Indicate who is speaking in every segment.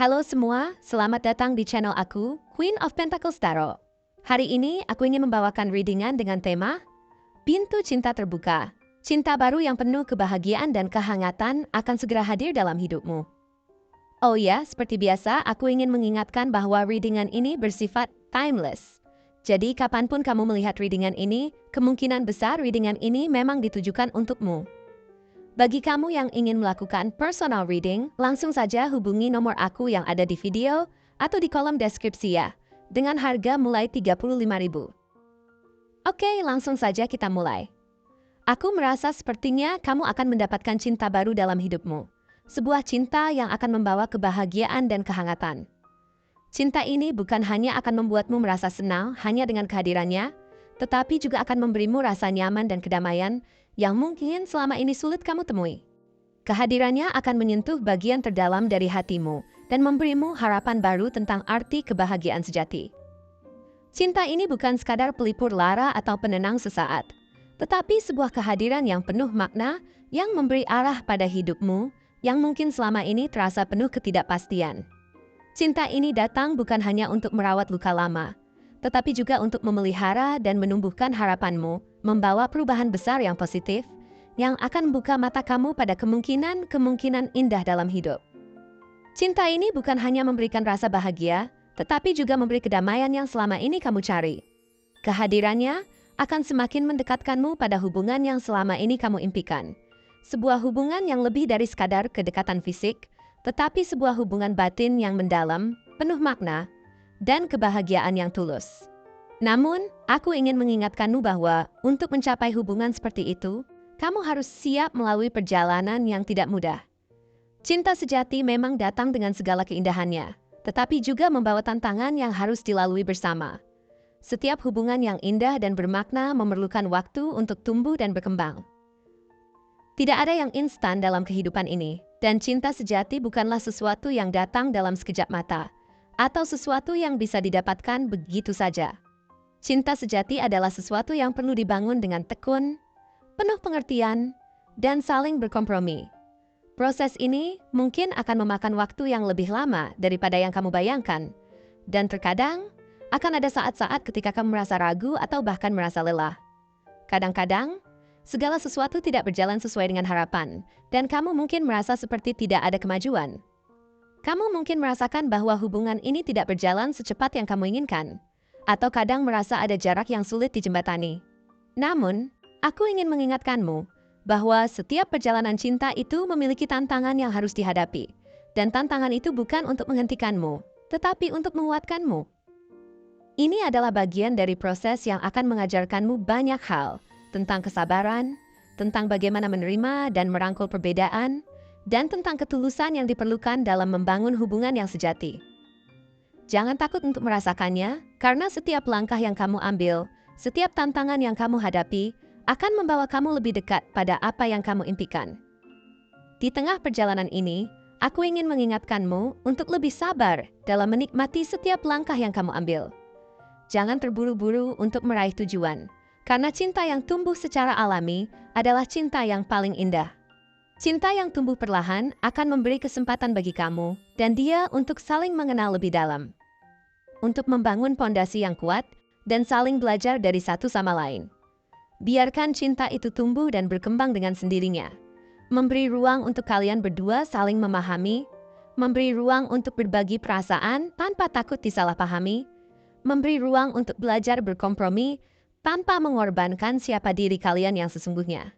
Speaker 1: Halo semua, selamat datang di channel aku, Queen of Pentacles Tarot. Hari ini aku ingin membawakan readingan dengan tema Pintu Cinta Terbuka. Cinta baru yang penuh kebahagiaan dan kehangatan akan segera hadir dalam hidupmu. Oh ya, seperti biasa, aku ingin mengingatkan bahwa readingan ini bersifat timeless. Jadi, kapanpun kamu melihat readingan ini, kemungkinan besar readingan ini memang ditujukan untukmu. Bagi kamu yang ingin melakukan personal reading, langsung saja hubungi nomor aku yang ada di video atau di kolom deskripsi ya, dengan harga mulai 35.000. Oke, langsung saja kita mulai. Aku merasa sepertinya kamu akan mendapatkan cinta baru dalam hidupmu. Sebuah cinta yang akan membawa kebahagiaan dan kehangatan. Cinta ini bukan hanya akan membuatmu merasa senang hanya dengan kehadirannya, tetapi juga akan memberimu rasa nyaman dan kedamaian yang mungkin selama ini sulit kamu temui. Kehadirannya akan menyentuh bagian terdalam dari hatimu dan memberimu harapan baru tentang arti kebahagiaan sejati. Cinta ini bukan sekadar pelipur lara atau penenang sesaat, tetapi sebuah kehadiran yang penuh makna yang memberi arah pada hidupmu yang mungkin selama ini terasa penuh ketidakpastian. Cinta ini datang bukan hanya untuk merawat luka lama, tetapi juga untuk memelihara dan menumbuhkan harapanmu, membawa perubahan besar yang positif, yang akan membuka mata kamu pada kemungkinan-kemungkinan indah dalam hidup. Cinta ini bukan hanya memberikan rasa bahagia, tetapi juga memberi kedamaian yang selama ini kamu cari. Kehadirannya akan semakin mendekatkanmu pada hubungan yang selama ini kamu impikan. Sebuah hubungan yang lebih dari sekadar kedekatan fisik, tetapi sebuah hubungan batin yang mendalam, penuh makna, dan kebahagiaan yang tulus. Namun, aku ingin mengingatkanmu bahwa untuk mencapai hubungan seperti itu, kamu harus siap melalui perjalanan yang tidak mudah. Cinta sejati memang datang dengan segala keindahannya, tetapi juga membawa tantangan yang harus dilalui bersama. Setiap hubungan yang indah dan bermakna memerlukan waktu untuk tumbuh dan berkembang. Tidak ada yang instan dalam kehidupan ini, dan cinta sejati bukanlah sesuatu yang datang dalam sekejap mata, atau sesuatu yang bisa didapatkan begitu saja. Cinta sejati adalah sesuatu yang perlu dibangun dengan tekun, penuh pengertian, dan saling berkompromi. Proses ini mungkin akan memakan waktu yang lebih lama daripada yang kamu bayangkan, dan terkadang akan ada saat-saat ketika kamu merasa ragu atau bahkan merasa lelah. Kadang-kadang, segala sesuatu tidak berjalan sesuai dengan harapan, dan kamu mungkin merasa seperti tidak ada kemajuan. Kamu mungkin merasakan bahwa hubungan ini tidak berjalan secepat yang kamu inginkan, atau kadang merasa ada jarak yang sulit dijembatani. Namun, aku ingin mengingatkanmu bahwa setiap perjalanan cinta itu memiliki tantangan yang harus dihadapi, dan tantangan itu bukan untuk menghentikanmu, tetapi untuk menguatkanmu. Ini adalah bagian dari proses yang akan mengajarkanmu banyak hal tentang kesabaran, tentang bagaimana menerima dan merangkul perbedaan, dan tentang ketulusan yang diperlukan dalam membangun hubungan yang sejati. Jangan takut untuk merasakannya, karena setiap langkah yang kamu ambil, setiap tantangan yang kamu hadapi, akan membawa kamu lebih dekat pada apa yang kamu impikan. Di tengah perjalanan ini, aku ingin mengingatkanmu untuk lebih sabar dalam menikmati setiap langkah yang kamu ambil. Jangan terburu-buru untuk meraih tujuan, karena cinta yang tumbuh secara alami adalah cinta yang paling indah. Cinta yang tumbuh perlahan akan memberi kesempatan bagi kamu dan dia untuk saling mengenal lebih dalam. Untuk membangun pondasi yang kuat dan saling belajar dari satu sama lain. Biarkan cinta itu tumbuh dan berkembang dengan sendirinya. Memberi ruang untuk kalian berdua saling memahami, memberi ruang untuk berbagi perasaan tanpa takut disalahpahami, memberi ruang untuk belajar berkompromi tanpa mengorbankan siapa diri kalian yang sesungguhnya.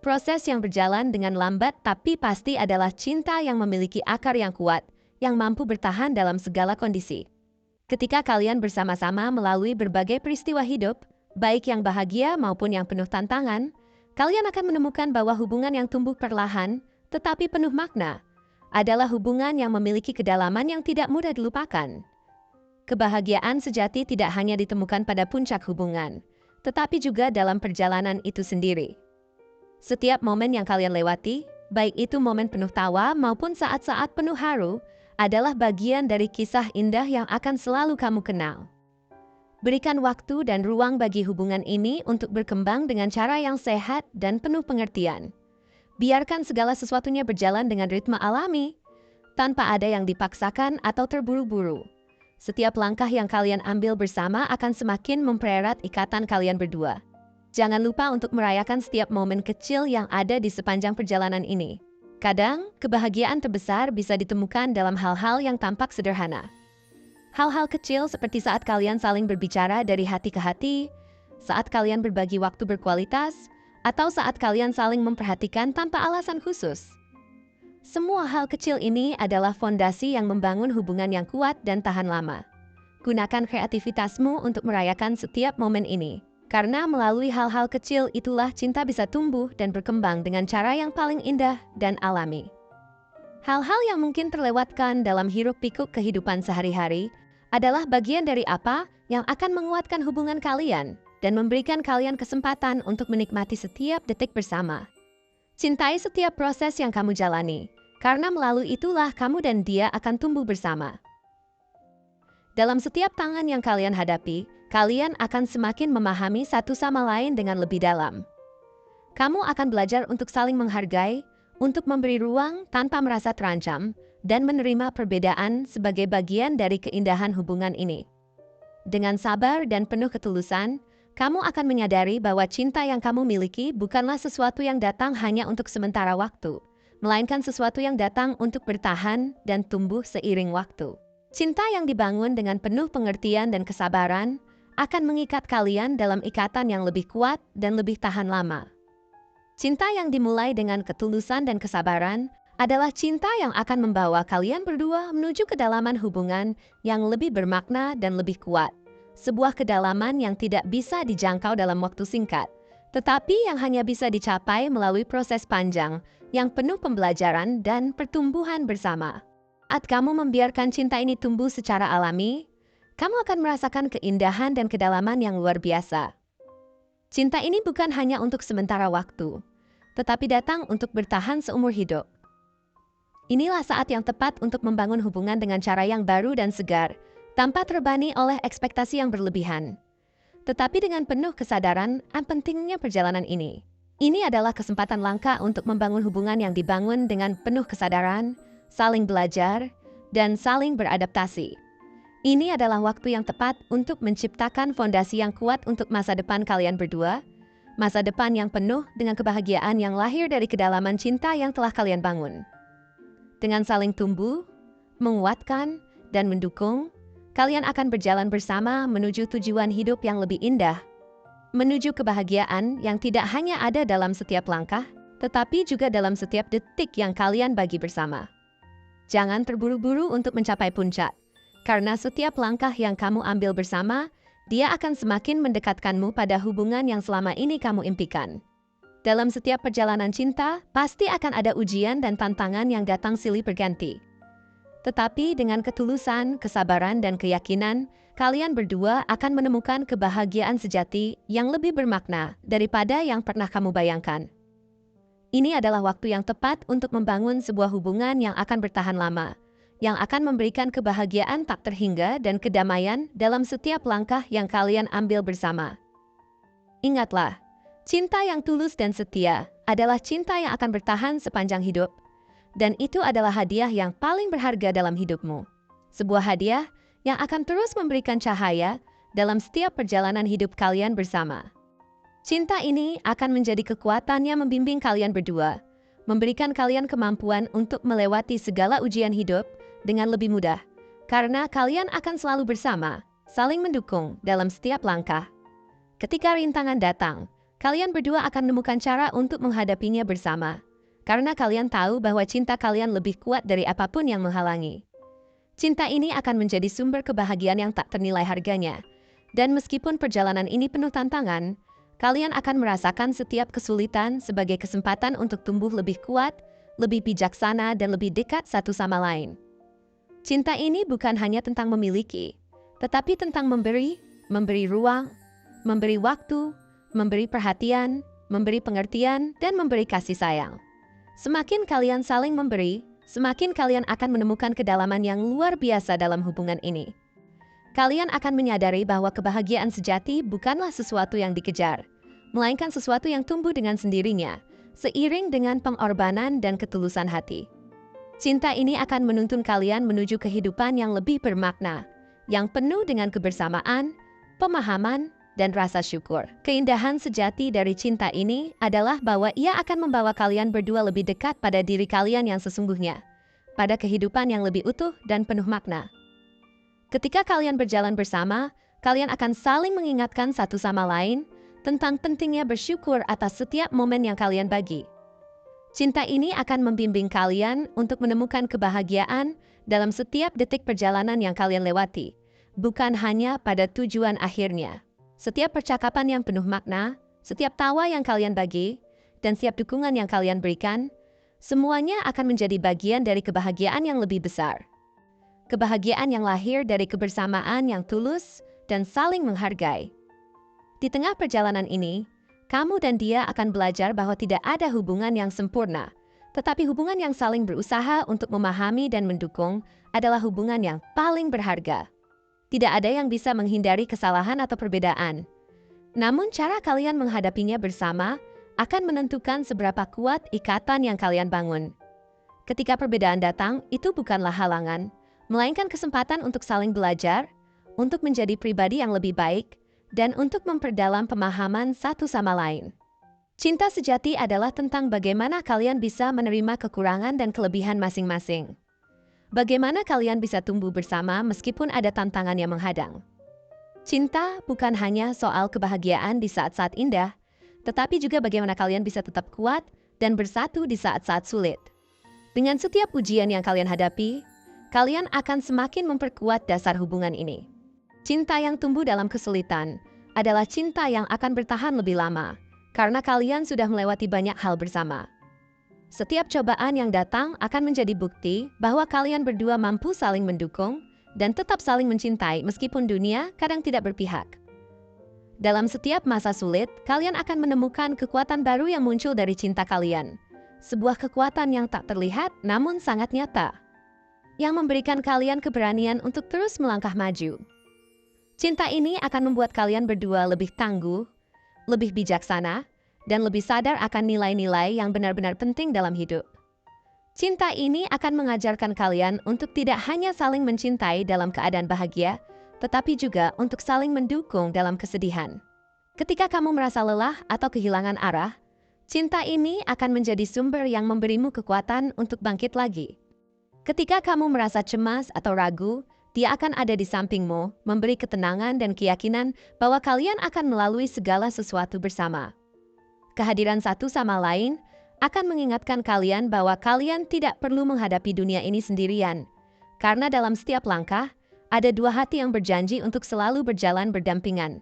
Speaker 1: Proses yang berjalan dengan lambat tapi pasti adalah cinta yang memiliki akar yang kuat, yang mampu bertahan dalam segala kondisi. Ketika kalian bersama-sama melalui berbagai peristiwa hidup, baik yang bahagia maupun yang penuh tantangan, kalian akan menemukan bahwa hubungan yang tumbuh perlahan, tetapi penuh makna, adalah hubungan yang memiliki kedalaman yang tidak mudah dilupakan. Kebahagiaan sejati tidak hanya ditemukan pada puncak hubungan, tetapi juga dalam perjalanan itu sendiri. Setiap momen yang kalian lewati, baik itu momen penuh tawa maupun saat-saat penuh haru, adalah bagian dari kisah indah yang akan selalu kamu kenal. Berikan waktu dan ruang bagi hubungan ini untuk berkembang dengan cara yang sehat dan penuh pengertian. Biarkan segala sesuatunya berjalan dengan ritme alami, tanpa ada yang dipaksakan atau terburu-buru. Setiap langkah yang kalian ambil bersama akan semakin mempererat ikatan kalian berdua. Jangan lupa untuk merayakan setiap momen kecil yang ada di sepanjang perjalanan ini. Kadang, kebahagiaan terbesar bisa ditemukan dalam hal-hal yang tampak sederhana. Hal-hal kecil seperti saat kalian saling berbicara dari hati ke hati, saat kalian berbagi waktu berkualitas, atau saat kalian saling memperhatikan tanpa alasan khusus. Semua hal kecil ini adalah fondasi yang membangun hubungan yang kuat dan tahan lama. Gunakan kreativitasmu untuk merayakan setiap momen ini. Karena melalui hal-hal kecil itulah cinta bisa tumbuh dan berkembang dengan cara yang paling indah dan alami. Hal-hal yang mungkin terlewatkan dalam hiruk-pikuk kehidupan sehari-hari adalah bagian dari apa yang akan menguatkan hubungan kalian dan memberikan kalian kesempatan untuk menikmati setiap detik bersama. Cintai setiap proses yang kamu jalani, karena melalui itulah kamu dan dia akan tumbuh bersama. Dalam setiap tangan yang kalian hadapi, kalian akan semakin memahami satu sama lain dengan lebih dalam. Kamu akan belajar untuk saling menghargai, untuk memberi ruang tanpa merasa terancam, dan menerima perbedaan sebagai bagian dari keindahan hubungan ini. Dengan sabar dan penuh ketulusan, kamu akan menyadari bahwa cinta yang kamu miliki bukanlah sesuatu yang datang hanya untuk sementara waktu, melainkan sesuatu yang datang untuk bertahan dan tumbuh seiring waktu. Cinta yang dibangun dengan penuh pengertian dan kesabaran akan mengikat kalian dalam ikatan yang lebih kuat dan lebih tahan lama. Cinta yang dimulai dengan ketulusan dan kesabaran adalah cinta yang akan membawa kalian berdua menuju kedalaman hubungan yang lebih bermakna dan lebih kuat. Sebuah kedalaman yang tidak bisa dijangkau dalam waktu singkat, tetapi yang hanya bisa dicapai melalui proses panjang yang penuh pembelajaran dan pertumbuhan bersama. Saat kamu membiarkan cinta ini tumbuh secara alami, kamu akan merasakan keindahan dan kedalaman yang luar biasa. Cinta ini bukan hanya untuk sementara waktu, tetapi datang untuk bertahan seumur hidup. Inilah saat yang tepat untuk membangun hubungan dengan cara yang baru dan segar, tanpa terbebani oleh ekspektasi yang berlebihan. Tetapi dengan penuh kesadaran pentingnya perjalanan ini. Ini adalah kesempatan langka untuk membangun hubungan yang dibangun dengan penuh kesadaran, saling belajar, dan saling beradaptasi. Ini adalah waktu yang tepat untuk menciptakan fondasi yang kuat untuk masa depan kalian berdua, masa depan yang penuh dengan kebahagiaan yang lahir dari kedalaman cinta yang telah kalian bangun. Dengan saling tumbuh, menguatkan, dan mendukung, kalian akan berjalan bersama menuju tujuan hidup yang lebih indah, menuju kebahagiaan yang tidak hanya ada dalam setiap langkah, tetapi juga dalam setiap detik yang kalian bagi bersama. Jangan terburu-buru untuk mencapai puncak, karena setiap langkah yang kamu ambil bersama, dia akan semakin mendekatkanmu pada hubungan yang selama ini kamu impikan. Dalam setiap perjalanan cinta, pasti akan ada ujian dan tantangan yang datang silih berganti. Tetapi dengan ketulusan, kesabaran, dan keyakinan, kalian berdua akan menemukan kebahagiaan sejati yang lebih bermakna daripada yang pernah kamu bayangkan. Ini adalah waktu yang tepat untuk membangun sebuah hubungan yang akan bertahan lama, yang akan memberikan kebahagiaan tak terhingga dan kedamaian dalam setiap langkah yang kalian ambil bersama. Ingatlah, cinta yang tulus dan setia adalah cinta yang akan bertahan sepanjang hidup, dan itu adalah hadiah yang paling berharga dalam hidupmu. Sebuah hadiah yang akan terus memberikan cahaya dalam setiap perjalanan hidup kalian bersama. Cinta ini akan menjadi kekuatan yang membimbing kalian berdua, memberikan kalian kemampuan untuk melewati segala ujian hidup dengan lebih mudah, karena kalian akan selalu bersama, saling mendukung dalam setiap langkah. Ketika rintangan datang, kalian berdua akan menemukan cara untuk menghadapinya bersama, karena kalian tahu bahwa cinta kalian lebih kuat dari apapun yang menghalangi. Cinta ini akan menjadi sumber kebahagiaan yang tak ternilai harganya, dan meskipun perjalanan ini penuh tantangan, kalian akan merasakan setiap kesulitan sebagai kesempatan untuk tumbuh lebih kuat, lebih bijaksana, dan lebih dekat satu sama lain. Cinta ini bukan hanya tentang memiliki, tetapi tentang memberi ruang, memberi waktu, memberi perhatian, memberi pengertian, dan memberi kasih sayang. Semakin kalian saling memberi, semakin kalian akan menemukan kedalaman yang luar biasa dalam hubungan ini. Kalian akan menyadari bahwa kebahagiaan sejati bukanlah sesuatu yang dikejar, melainkan sesuatu yang tumbuh dengan sendirinya, seiring dengan pengorbanan dan ketulusan hati. Cinta ini akan menuntun kalian menuju kehidupan yang lebih bermakna, yang penuh dengan kebersamaan, pemahaman, dan rasa syukur. Keindahan sejati dari cinta ini adalah bahwa ia akan membawa kalian berdua lebih dekat pada diri kalian yang sesungguhnya, pada kehidupan yang lebih utuh dan penuh makna. Ketika kalian berjalan bersama, kalian akan saling mengingatkan satu sama lain tentang pentingnya bersyukur atas setiap momen yang kalian bagi. Cinta ini akan membimbing kalian untuk menemukan kebahagiaan dalam setiap detik perjalanan yang kalian lewati, bukan hanya pada tujuan akhirnya. Setiap percakapan yang penuh makna, setiap tawa yang kalian bagi, dan setiap dukungan yang kalian berikan, semuanya akan menjadi bagian dari kebahagiaan yang lebih besar. Kebahagiaan yang lahir dari kebersamaan yang tulus dan saling menghargai. Di tengah perjalanan ini, kamu dan dia akan belajar bahwa tidak ada hubungan yang sempurna, tetapi hubungan yang saling berusaha untuk memahami dan mendukung adalah hubungan yang paling berharga. Tidak ada yang bisa menghindari kesalahan atau perbedaan. Namun cara kalian menghadapinya bersama akan menentukan seberapa kuat ikatan yang kalian bangun. Ketika perbedaan datang, itu bukanlah halangan, melainkan kesempatan untuk saling belajar, untuk menjadi pribadi yang lebih baik, dan untuk memperdalam pemahaman satu sama lain. Cinta sejati adalah tentang bagaimana kalian bisa menerima kekurangan dan kelebihan masing-masing. Bagaimana kalian bisa tumbuh bersama meskipun ada tantangan yang menghadang. Cinta bukan hanya soal kebahagiaan di saat-saat indah, tetapi juga bagaimana kalian bisa tetap kuat dan bersatu di saat-saat sulit. Dengan setiap ujian yang kalian hadapi, kalian akan semakin memperkuat dasar hubungan ini. Cinta yang tumbuh dalam kesulitan adalah cinta yang akan bertahan lebih lama, karena kalian sudah melewati banyak hal bersama. Setiap cobaan yang datang akan menjadi bukti bahwa kalian berdua mampu saling mendukung dan tetap saling mencintai meskipun dunia kadang tidak berpihak. Dalam setiap masa sulit, kalian akan menemukan kekuatan baru yang muncul dari cinta kalian. Sebuah kekuatan yang tak terlihat namun sangat nyata, yang memberikan kalian keberanian untuk terus melangkah maju. Cinta ini akan membuat kalian berdua lebih tangguh, lebih bijaksana, dan lebih sadar akan nilai-nilai yang benar-benar penting dalam hidup. Cinta ini akan mengajarkan kalian untuk tidak hanya saling mencintai dalam keadaan bahagia, tetapi juga untuk saling mendukung dalam kesedihan. Ketika kamu merasa lelah atau kehilangan arah, cinta ini akan menjadi sumber yang memberimu kekuatan untuk bangkit lagi. Ketika kamu merasa cemas atau ragu, dia akan ada di sampingmu, memberi ketenangan dan keyakinan bahwa kalian akan melalui segala sesuatu bersama. Kehadiran satu sama lain akan mengingatkan kalian bahwa kalian tidak perlu menghadapi dunia ini sendirian, karena dalam setiap langkah, ada dua hati yang berjanji untuk selalu berjalan berdampingan.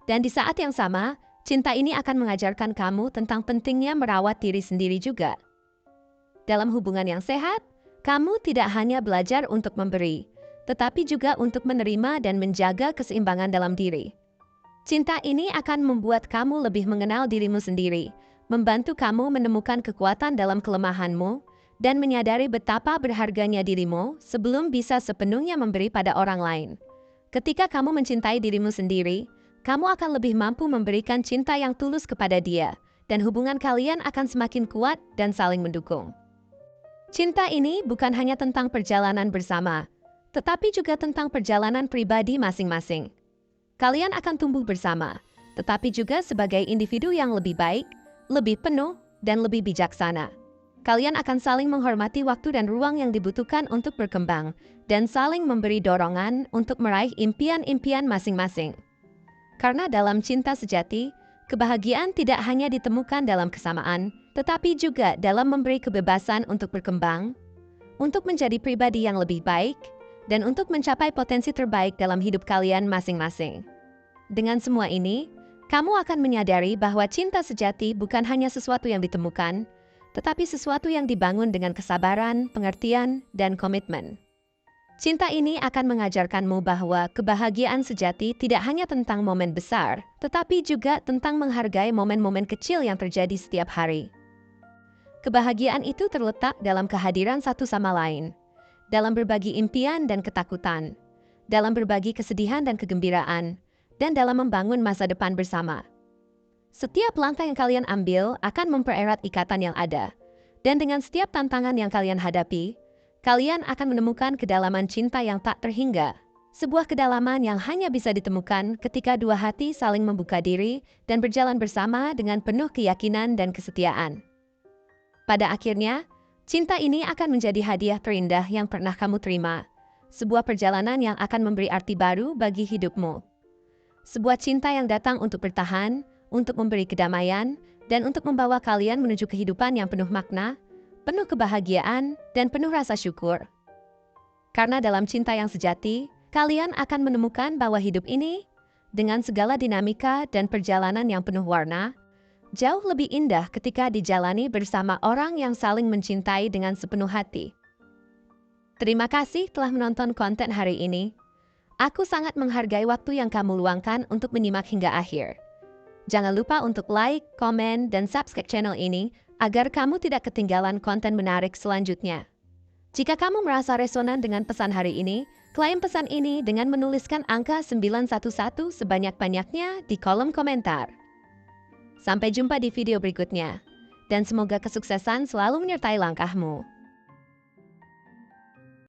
Speaker 1: Dan di saat yang sama, cinta ini akan mengajarkan kamu tentang pentingnya merawat diri sendiri juga. Dalam hubungan yang sehat, kamu tidak hanya belajar untuk memberi, tetapi juga untuk menerima dan menjaga keseimbangan dalam diri. Cinta ini akan membuat kamu lebih mengenal dirimu sendiri, membantu kamu menemukan kekuatan dalam kelemahanmu, dan menyadari betapa berharganya dirimu sebelum bisa sepenuhnya memberi pada orang lain. Ketika kamu mencintai dirimu sendiri, kamu akan lebih mampu memberikan cinta yang tulus kepada dia, dan hubungan kalian akan semakin kuat dan saling mendukung. Cinta ini bukan hanya tentang perjalanan bersama, tetapi juga tentang perjalanan pribadi masing-masing. Kalian akan tumbuh bersama, tetapi juga sebagai individu yang lebih baik, lebih penuh, dan lebih bijaksana. Kalian akan saling menghormati waktu dan ruang yang dibutuhkan untuk berkembang, dan saling memberi dorongan untuk meraih impian-impian masing-masing. Karena dalam cinta sejati, kebahagiaan tidak hanya ditemukan dalam kesamaan, tetapi juga dalam memberi kebebasan untuk berkembang, untuk menjadi pribadi yang lebih baik, dan untuk mencapai potensi terbaik dalam hidup kalian masing-masing. Dengan semua ini, kamu akan menyadari bahwa cinta sejati bukan hanya sesuatu yang ditemukan, tetapi sesuatu yang dibangun dengan kesabaran, pengertian, dan komitmen. Cinta ini akan mengajarkanmu bahwa kebahagiaan sejati tidak hanya tentang momen besar, tetapi juga tentang menghargai momen-momen kecil yang terjadi setiap hari. Kebahagiaan itu terletak dalam kehadiran satu sama lain, dalam berbagi impian dan ketakutan, dalam berbagi kesedihan dan kegembiraan, dan dalam membangun masa depan bersama. Setiap langkah yang kalian ambil akan mempererat ikatan yang ada, dan dengan setiap tantangan yang kalian hadapi, kalian akan menemukan kedalaman cinta yang tak terhingga. Sebuah kedalaman yang hanya bisa ditemukan ketika dua hati saling membuka diri dan berjalan bersama dengan penuh keyakinan dan kesetiaan. Pada akhirnya, cinta ini akan menjadi hadiah terindah yang pernah kamu terima. Sebuah perjalanan yang akan memberi arti baru bagi hidupmu. Sebuah cinta yang datang untuk bertahan, untuk memberi kedamaian, dan untuk membawa kalian menuju kehidupan yang penuh makna, penuh kebahagiaan, dan penuh rasa syukur. Karena dalam cinta yang sejati, kalian akan menemukan bahwa hidup ini, dengan segala dinamika dan perjalanan yang penuh warna, jauh lebih indah ketika dijalani bersama orang yang saling mencintai dengan sepenuh hati. Terima kasih telah menonton konten hari ini. Aku sangat menghargai waktu yang kamu luangkan untuk menyimak hingga akhir. Jangan lupa untuk like, komen, dan subscribe channel ini agar kamu tidak ketinggalan konten menarik selanjutnya. Jika kamu merasa resonan dengan pesan hari ini, klaim pesan ini dengan menuliskan angka 911 sebanyak-banyaknya di kolom komentar. Sampai jumpa di video berikutnya, dan semoga kesuksesan selalu menyertai langkahmu.